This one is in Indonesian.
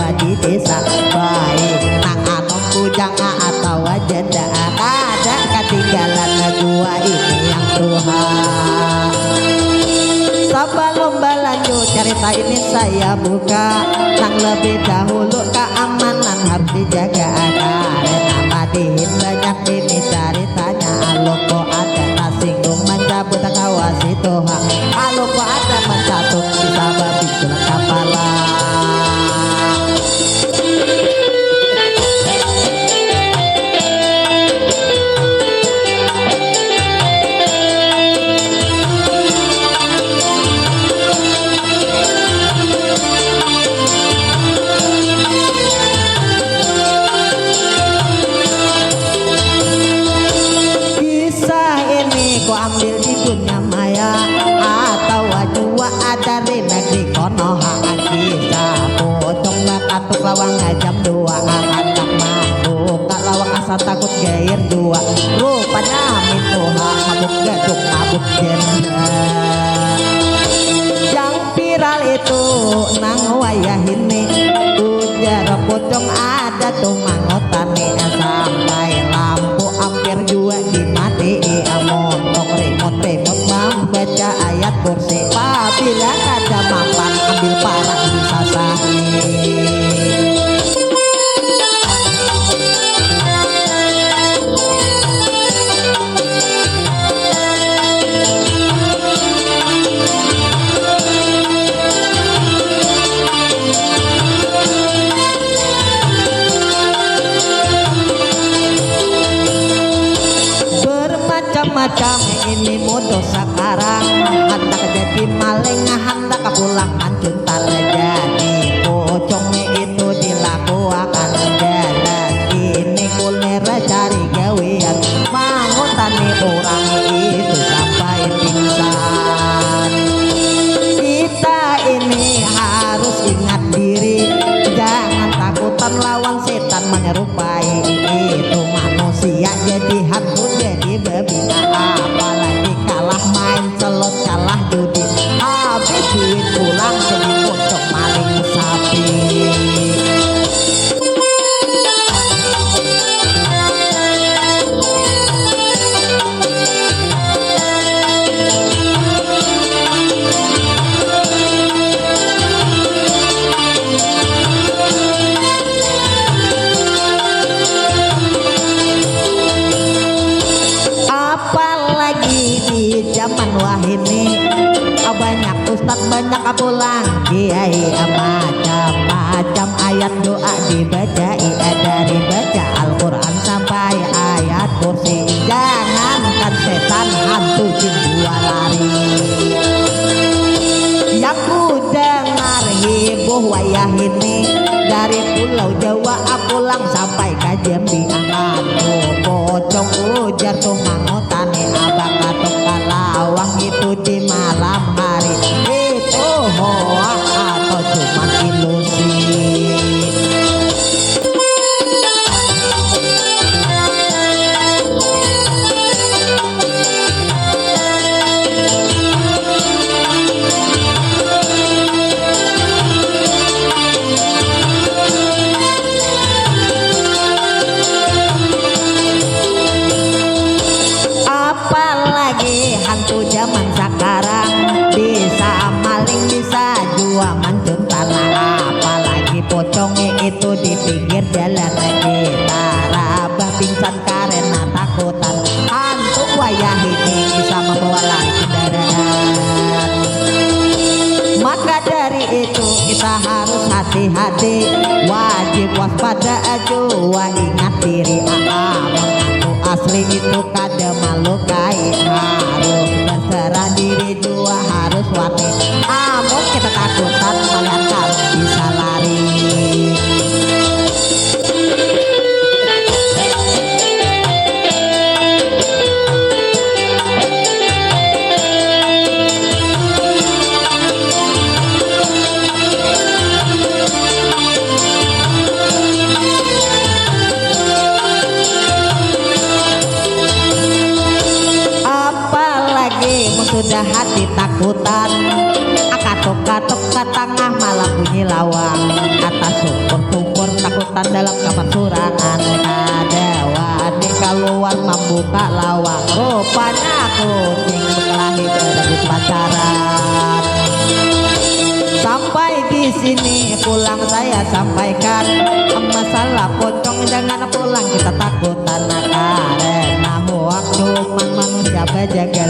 dua di desa baik nang anom kujang atau janda ada ketinggalan gua ini yang Tuhan. Sebelum berlanjut cerita ini saya buka yang lebih dahulu keamanan harus dijaga karena madihin banyak ini ceritanya. Kalau kok ada tersinggung mencabut kawasi Tuhan, kalau kok ada mencatut bisa babi tulang kepala. Ambil di dunia maya atau jua dari negeri Konoha kisah pocong bakatuk lawang jam 2 anak mabuk tak lawang asa takut gair 2 rupanya mituha mabuk gaduk mabuk jenda yang viral itu nang wayah ini ujar pocong ada tuh mangotane sampai lampu hampir juga dimati montok remote membaca ayat kursi apabila kada mampan ambil parang bisa sahih. Macam ini modus sekarang hendak jadi maling hendak pulang hancur tak jadi pocong itu dilakukan jelas ini kuliner cari gawean bangun tani orang itu sampai pingsan. Kita ini harus ingat diri jangan takutan lawan setan menyerupai itu manusia jadi hantu jadi babi apalagi kalah main celot kalah judi habis duit pulang jadi pocong maling sapi. Zaman wah ini banyak ustad banyak pulang kiai macam-macam ayat doa dibaca dari baca Al-Quran sampai ayat kursi jangankan setan hantu jin dua lari. Yang ku dengar heboh wayah ini dari pulau Jawa pulang sampai ke Jambi hantu pocong ujar tuh mangotane abang atau kalawang itu di malam hari itu hoak atau cuma ilusi. Hantu zaman sekarang bisa maling bisa jua mancung tanah apalagi pocongnya itu di pinggir jalan kita rabah pingsan karena takutan hantu wayah ini bisa membawa lari kendaraan. Maka dari itu kita harus hati-hati wajib waspada jua ingat diri mengaku asli itu kada malukai harus berserah diri jua harus wati amun kita takutan melihat kalau bisa lari. ketakutan dalam kamar surangan. Kadewani keluar membuka lawang, rupanya kucing berkelahi berebut pacaran. Sampai di sini pulang saya sampaikan, masalah pocong jangan pulang kita takutan, karena hoak cuma manusia berjaga